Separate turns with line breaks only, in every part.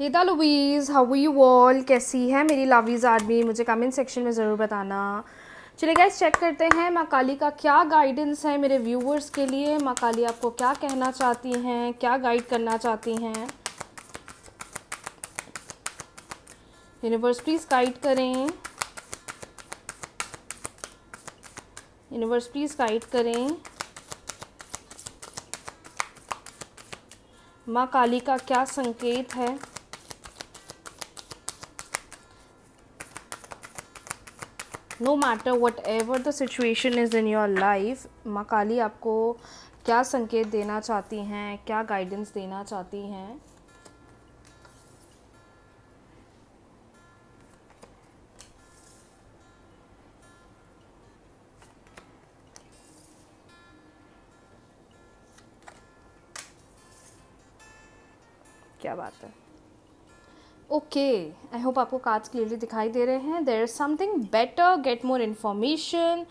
Hey the Louies, how are you all? कैसी है मेरी लवीज़ आर्मी? मुझे कमेंट सेक्शन में ज़रूर बताना। चलिए गाइस, चेक करते हैं माँ काली का क्या गाइडेंस है मेरे व्यूवर्स के लिए। माँ काली आपको क्या कहना चाहती हैं, क्या गाइड करना चाहती हैं। यूनिवर्स प्लीज़ गाइड करें, यूनिवर्स प्लीज़ गाइड करें। माँ काली का क्या संकेत है? No matter whatever the situation is in your life, माँ काली आपको क्या संकेत देना चाहती हैं, क्या गाइडेंस देना चाहती हैं। क्या बात है। ओके, आई होप आपको कार्ड्स क्लियरली दिखाई दे रहे हैं। There is something better, get more information,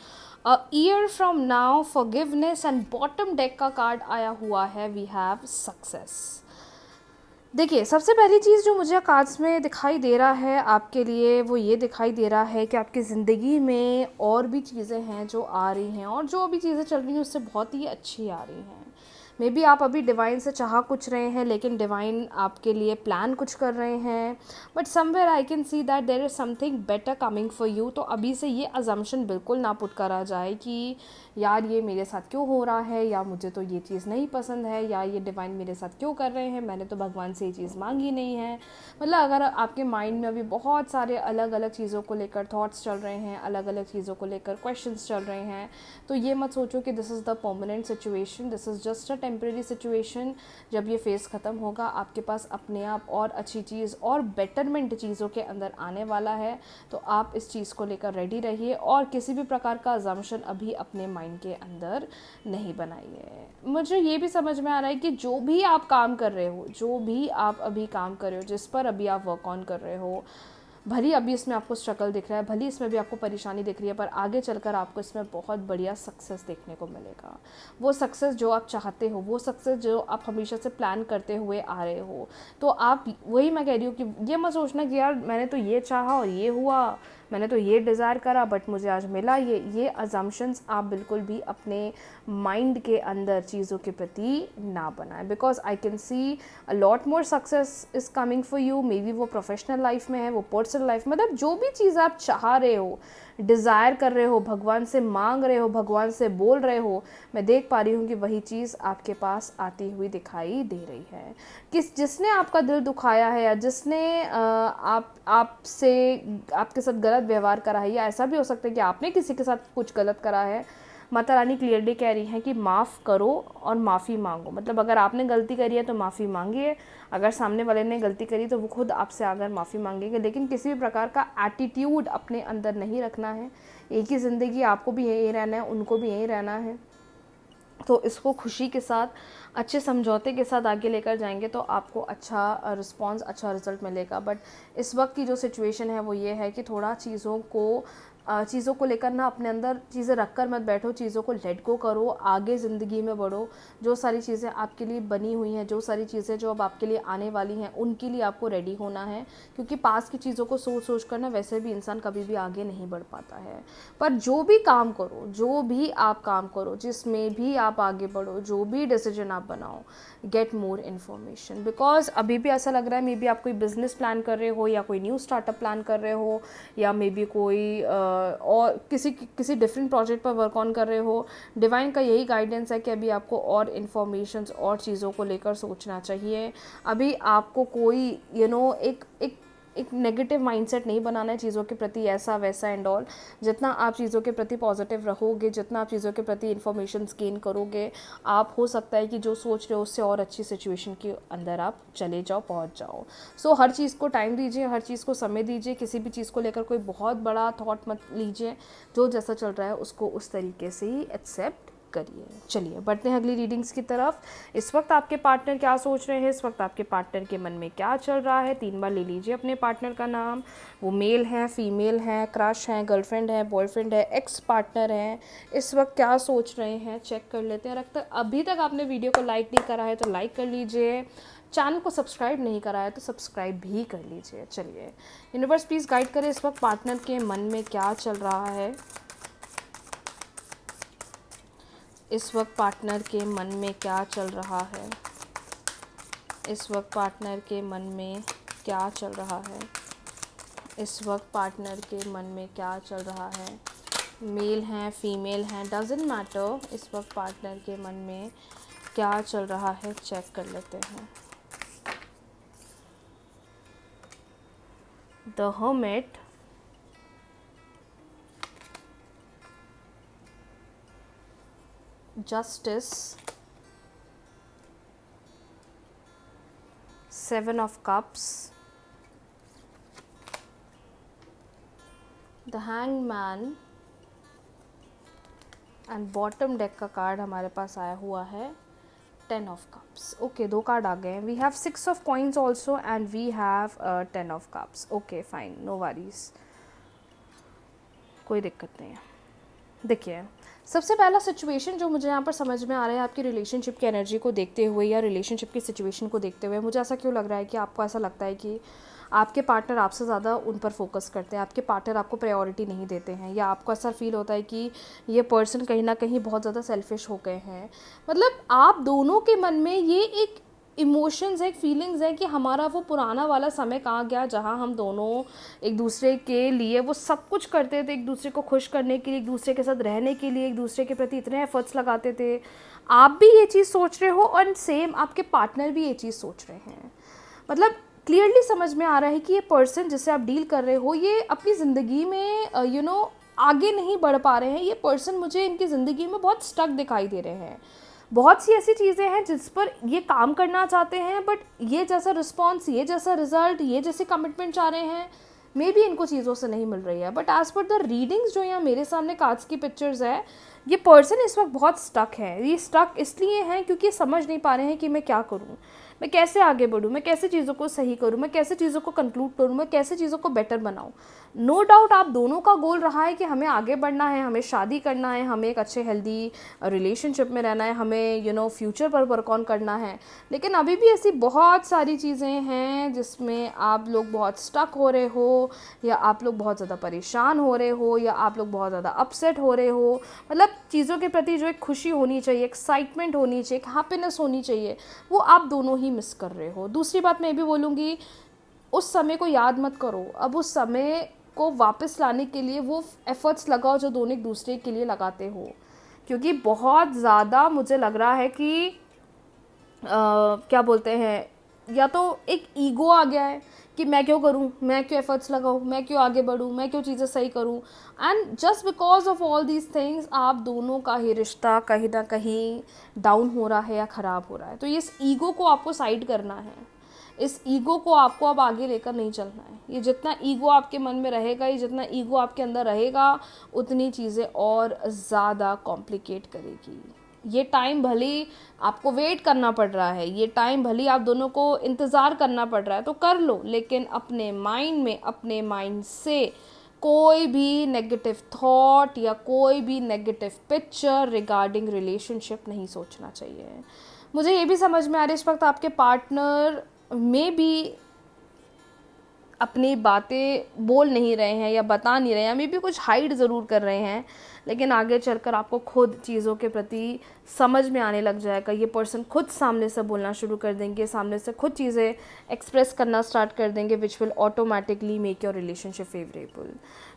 a year from now, forgiveness and bottom deck का कार्ड आया हुआ है, वी हैव सक्सेस। देखिए, सबसे पहली चीज़ जो मुझे कार्ड्स में दिखाई दे रहा है आपके लिए, वो ये दिखाई दे रहा है कि आपकी ज़िंदगी में और भी चीज़ें हैं जो आ रही हैं, और जो अभी चीज़ें चल रही हैं उससे बहुत ही अच्छी आ रही हैं। मे बी आप अभी डिवाइन से चाह कुछ रहे हैं, लेकिन डिवाइन आपके लिए प्लान कुछ कर रहे हैं, but somewhere I can see that there is something better coming for you. तो अभी से ये अजम्पशन बिल्कुल ना पुट करा जाए कि यार ये मेरे साथ क्यों हो रहा है, या मुझे तो ये चीज़ नहीं पसंद है, या ये डिवाइन मेरे साथ क्यों कर रहे हैं, मैंने तो भगवान से ये चीज़ मांगी नहीं है। मतलब अगर आपके माइंड में अभी बहुत सारे अलग अलग चीज़ों को लेकर थॉट्स चल रहे हैं, अलग अलग चीज़ों को लेकर क्वेश्चंस चल रहे हैं, तो ये मत सोचो कि this is the permanent situation, this is just a temporary situation. जब ये फेज़ ख़त्म होगा, आपके पास अपने आप और अच्छी चीज़ और बेटरमेंट चीज़ों के अंदर आने वाला है। तो आप इस चीज़ को लेकर रेडी रहिए, और किसी भी प्रकार का अजम्पशन अभी अपने माइंड के अंदर नहीं बनाइए। मुझे ये भी समझ में आ रहा है कि जो भी आप काम कर रहे हो, जो भी आप अभी काम कर रहे हो, जिस पर अभी आप वर्क ऑन कर रहे हो, भली अभी इसमें आपको स्ट्रगल दिख रहा है, भली इसमें भी आपको परेशानी दिख रही है, पर आगे चलकर आपको इसमें बहुत बढ़िया सक्सेस देखने को मिलेगा। वो सक्सेस जो आप चाहते हो, वो सक्सेस जो आप हमेशा से प्लान करते हुए आ रहे हो। तो आप, वही मैं कह रही हूँ कि ये मत सोचना कि यार मैंने तो ये चाहा और ये हुआ, मैंने तो ये डिज़ायर करा बट मुझे आज मिला ये अजम्पशंस आप बिल्कुल भी अपने माइंड के अंदर चीज़ों के प्रति ना बनाएं, because I can C a lot more success is coming for you. May be वो प्रोफेशनल लाइफ में है, वो पर्सनल लाइफ, मतलब जो भी चीज़ आप चाह रहे हो, डिज़ायर कर रहे हो, भगवान से मांग रहे हो, भगवान से बोल रहे हो, मैं देख पा रही हूँ कि वही चीज़ आपके पास आती हुई दिखाई दे रही है। जिसने आपका दिल दुखाया है, या जिसने आपसे आपके साथ गलत व्यवहार करा है, या ऐसा भी हो सकता है कि आपने किसी के साथ कुछ गलत करा है, माता रानी क्लियरली कह रही हैं कि माफ़ करो और माफ़ी मांगो। मतलब अगर आपने गलती करी है तो माफ़ी मांगिए, अगर सामने वाले ने गलती करी तो वो खुद आपसे आकर माफ़ी मांगेंगे, लेकिन किसी भी प्रकार का एटीट्यूड अपने अंदर नहीं रखना है। एक ही ज़िंदगी, आपको भी यहीं रहना है, उनको भी यहीं रहना है। तो इसको खुशी के साथ, अच्छे समझौते के साथ आगे लेकर जाएंगे तो आपको अच्छा रिस्पॉन्स, अच्छा रिज़ल्ट मिलेगा। बट इस वक्त की जो सिचुएशन है वो ये है कि थोड़ा चीज़ों को लेकर ना अपने अंदर चीज़ें रख कर मत बैठो, चीज़ों को लेट गो करो, आगे ज़िंदगी में बढ़ो। जो सारी चीज़ें आपके लिए बनी हुई हैं, जो सारी चीज़ें जो अब आपके लिए आने वाली हैं, उनके लिए आपको रेडी होना है। क्योंकि पास की चीज़ों को सोच कर ना वैसे भी इंसान कभी भी आगे नहीं बढ़ पाता है। पर जो भी काम करो, जो भी आप काम करो, जिसमें भी आप आगे बढ़ो, जो भी डिसीजन आप बनाओ, गेट मोर इन्फॉर्मेशन। बिकॉज अभी भी ऐसा लग रहा है मे बी आप कोई बिजनेस प्लान कर रहे हो, या कोई न्यू स्टार्टअप प्लान कर रहे हो, या मे बी कोई और किसी डिफरेंट प्रोजेक्ट पर वर्क ऑन कर रहे हो। डिवाइन का यही गाइडेंस है कि अभी आपको और इन्फॉर्मेशंस और चीज़ों को लेकर सोचना चाहिए। अभी आपको कोई एक नेगेटिव माइंडसेट नहीं बनाना है चीज़ों के प्रति, ऐसा वैसा एंड ऑल। जितना आप चीज़ों के प्रति पॉजिटिव रहोगे, जितना आप चीज़ों के प्रति इन्फॉर्मेशन गेन करोगे, आप हो सकता है कि जो सोच रहे हो उससे और अच्छी सिचुएशन के अंदर आप चले जाओ, पहुंच जाओ। सो हर चीज़ को टाइम दीजिए, हर चीज़ को समय दीजिए, किसी भी चीज़ को लेकर कोई बहुत बड़ा थॉट मत लीजिए। जो जैसा चल रहा है उसको उस तरीके से ही एक्सेप्ट करिए। चलिए बढ़ते हैं अगली रीडिंग्स की तरफ। इस वक्त आपके पार्टनर क्या सोच रहे हैं, इस वक्त आपके पार्टनर के मन में क्या चल रहा है। 3 बार ले लीजिए अपने पार्टनर का नाम। वो मेल है, फीमेल है, क्रश है, गर्लफ्रेंड है, बॉयफ्रेंड है, एक्स पार्टनर है। इस वक्त क्या सोच रहे हैं चेक कर लेते हैं। अभी तक आपने वीडियो को लाइक नहीं करा है तो लाइक कर लीजिए, चैनल को सब्सक्राइब नहीं करा है तो सब्सक्राइब भी कर लीजिए। चलिए, यूनिवर्स प्लीज़ गाइड करें इस वक्त पार्टनर के मन में क्या चल रहा है। इस वक्त पार्टनर के मन में क्या चल रहा है। इस वक्त पार्टनर के मन में क्या चल रहा है। इस वक्त पार्टनर के मन में क्या चल रहा है। मेल हैं, फीमेल हैं, डजेंट मैटर। इस वक्त पार्टनर के मन में क्या चल रहा है, चेक कर लेते हैं। The hermit, justice, seven of cups, the hangman and bottom deck का कार्ड हमारे पास आया हुआ है 10 ऑफ कप्स। ओके, 2 कार्ड आ गए हैं। We have 6 of coins also and we have 10 of cups. Okay fine, no worries, कोई दिक्कत नहीं है। देखिए, सबसे पहला सिचुएशन जो मुझे यहाँ पर समझ में आ रहा है आपकी रिलेशनशिप की एनर्जी को देखते हुए या रिलेशनशिप की सिचुएशन को देखते हुए, मुझे ऐसा क्यों लग रहा है कि आपको ऐसा लगता है कि आपके पार्टनर आपसे ज़्यादा उन पर फोकस करते हैं, आपके पार्टनर आपको प्रायोरिटी नहीं देते हैं, या आपको ऐसा फील होता है कि ये पर्सन कहीं ना कहीं बहुत ज़्यादा सेल्फिश हो गए हैं। मतलब आप दोनों के मन में ये एक इमोशंस है, एक फीलिंग्स है कि हमारा वो पुराना वाला समय कहाँ गया जहाँ हम दोनों एक दूसरे के लिए वो सब कुछ करते थे, एक दूसरे को खुश करने के लिए, एक दूसरे के साथ रहने के लिए, एक दूसरे के प्रति इतने एफर्ट्स लगाते थे। आप भी ये चीज़ सोच रहे हो और सेम आपके पार्टनर भी ये चीज़ सोच रहे हैं। मतलब क्लियरली समझ में आ रहा है कि ये पर्सन जिससे आप डील कर रहे हो ये अपनी ज़िंदगी में आगे नहीं बढ़ पा रहे हैं। ये पर्सन मुझे इनकी ज़िंदगी में बहुत स्टक दिखाई दे रहे हैं। बहुत सी ऐसी चीज़ें हैं जिस पर ये काम करना चाहते हैं, बट ये जैसा रिस्पॉन्स, ये जैसा रिजल्ट, ये जैसे कमिटमेंट चाह रहे हैं, मे बी इनको चीज़ों से नहीं मिल रही है। But as per the readings जो यहाँ मेरे सामने कार्ड्स की पिक्चर्स है, ये पर्सन इस वक्त बहुत स्टक है। ये स्टक इसलिए हैं क्योंकि समझ नहीं पा रहे हैं कि मैं क्या करूँ, मैं कैसे आगे बढ़ूँ, मैं कैसे चीज़ों को सही करूँ, मैं कैसे चीज़ों को कंक्लूड करूँ, मैं कैसे चीज़ों को बेटर बनाऊँ। नो डाउट आप दोनों का गोल रहा है कि हमें आगे बढ़ना है, हमें शादी करना है, हमें एक अच्छे हेल्दी रिलेशनशिप में रहना है, हमें फ्यूचर पर वर्क ऑन करना है। लेकिन अभी भी ऐसी बहुत सारी चीज़ें हैं जिसमें आप लोग बहुत स्टक हो रहे हो, या आप लोग बहुत ज़्यादा परेशान हो रहे हो, या आप लोग बहुत ज़्यादा अपसेट हो रहे हो। मतलब चीज़ों के प्रति जो एक खुशी होनी चाहिए, एक्साइटमेंट होनी चाहिए, एक हैप्पीनेस होनी चाहिए, वो आप दोनों ही मिस कर रहे हो। दूसरी बात मैं भी बोलूँगी, उस समय को याद मत करो, अब उस समय को वापस लाने के लिए वो एफर्ट्स लगाओ जो दोनों एक दूसरे के लिए लगाते हो। क्योंकि बहुत ज़्यादा मुझे लग रहा है कि क्या बोलते हैं, या तो एक ईगो आ गया है कि मैं क्यों करूं, मैं क्यों एफर्ट्स लगाऊं, मैं क्यों आगे बढ़ूं, मैं क्यों चीज़ें सही करूं। And just because of all these things आप दोनों का ही रिश्ता कहीं ना कहीं डाउन हो रहा है या ख़राब हो रहा है। तो ये इस ईगो को आपको साइड करना है, इस ईगो को आपको अब आगे लेकर नहीं चलना है। ये जितना ईगो आपके मन में रहेगा, ये जितना ईगो आपके अंदर रहेगा, उतनी चीज़ें और ज़्यादा कॉम्प्लिकेट करेगी। ये टाइम भले आपको वेट करना पड़ रहा है, ये टाइम भले आप दोनों को इंतज़ार करना पड़ रहा है, तो कर लो, लेकिन अपने माइंड में, अपने माइंड से कोई भी नेगेटिव थॉट या कोई भी नेगेटिव पिक्चर रिगार्डिंग रिलेशनशिप नहीं सोचना चाहिए। मुझे ये भी समझ में आ रहा है इस वक्त आपके पार्टनर में भी अपनी बातें बोल नहीं रहे हैं या बता नहीं रहे हैं, मे भी कुछ हाइड ज़रूर कर रहे हैं, लेकिन आगे चलकर आपको खुद चीज़ों के प्रति समझ में आने लग जाएगा। ये पर्सन खुद सामने से बोलना शुरू कर देंगे, सामने से खुद चीज़ें एक्सप्रेस करना स्टार्ट कर देंगे, which will automatically make your relationship favourable.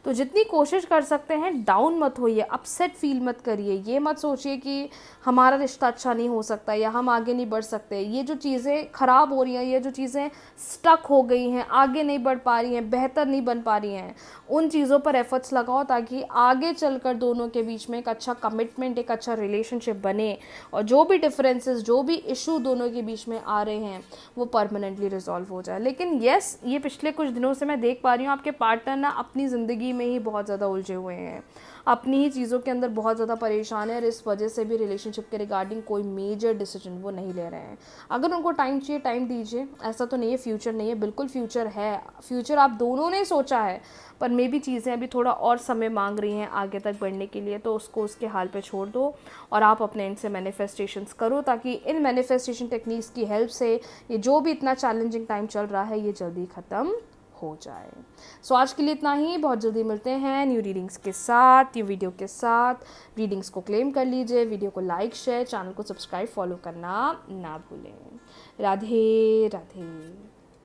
तो जितनी कोशिश कर सकते हैं डाउन मत होइए, अपसेट फील मत करिए, ये मत सोचिए कि हमारा रिश्ता अच्छा नहीं हो सकता या हम आगे नहीं बढ़ सकते। ये जो चीज़ें ख़राब हो रही हैं, ये जो चीज़ें स्टक हो गई हैं, आगे नहीं बढ़ पा रही हैं, बेहतर नहीं बन पा रही हैं, उन चीज़ों पर एफर्ट्स लगाओ ताकि आगे चलकर दोनों के बीच में एक अच्छा कमिटमेंट, एक अच्छा रिलेशनशिप बने, और जो भी डिफरेंसेस, जो भी इशू दोनों के बीच में आ रहे हैं वो परमानेंटली रिजॉल्व हो जाए। लेकिन येस, ये पिछले कुछ दिनों से मैं देख पा रही हूँ आपके पार्टनर ना अपनी ज़िंदगी में ही बहुत ज़्यादा उलझे हुए हैं, अपनी ही चीज़ों के अंदर बहुत ज़्यादा परेशान है और इस वजह से भी रिलेशनशिप के रिगार्डिंग कोई मेजर डिसीजन वो नहीं ले रहे हैं। अगर उनको टाइम चाहिए, टाइम दीजिए। ऐसा तो नहीं है फ्यूचर नहीं है, बिल्कुल फ्यूचर है। फ्यूचर आप दोनों ने सोचा है, पर मे भी चीज़ें अभी थोड़ा और समय मांग रही हैं आगे तक बढ़ने के लिए, तो उसको उसके हाल पे छोड़ दो और आप अपने एंड से मैनिफेस्टेशंस करो, ताकि इन मैनिफेस्टेशन टेक्निक्स की हेल्प से ये जो भी इतना चैलेंजिंग टाइम चल रहा है ये जल्दी ख़त्म हो जाए। सो आज के लिए इतना ही। बहुत जल्दी मिलते हैं न्यू रीडिंग्स के साथ, न्यू वीडियो के साथ। रीडिंग्स को क्लेम कर लीजिए, वीडियो को लाइक शेयर, चैनल को सब्सक्राइब फॉलो करना ना भूलें। राधे राधे।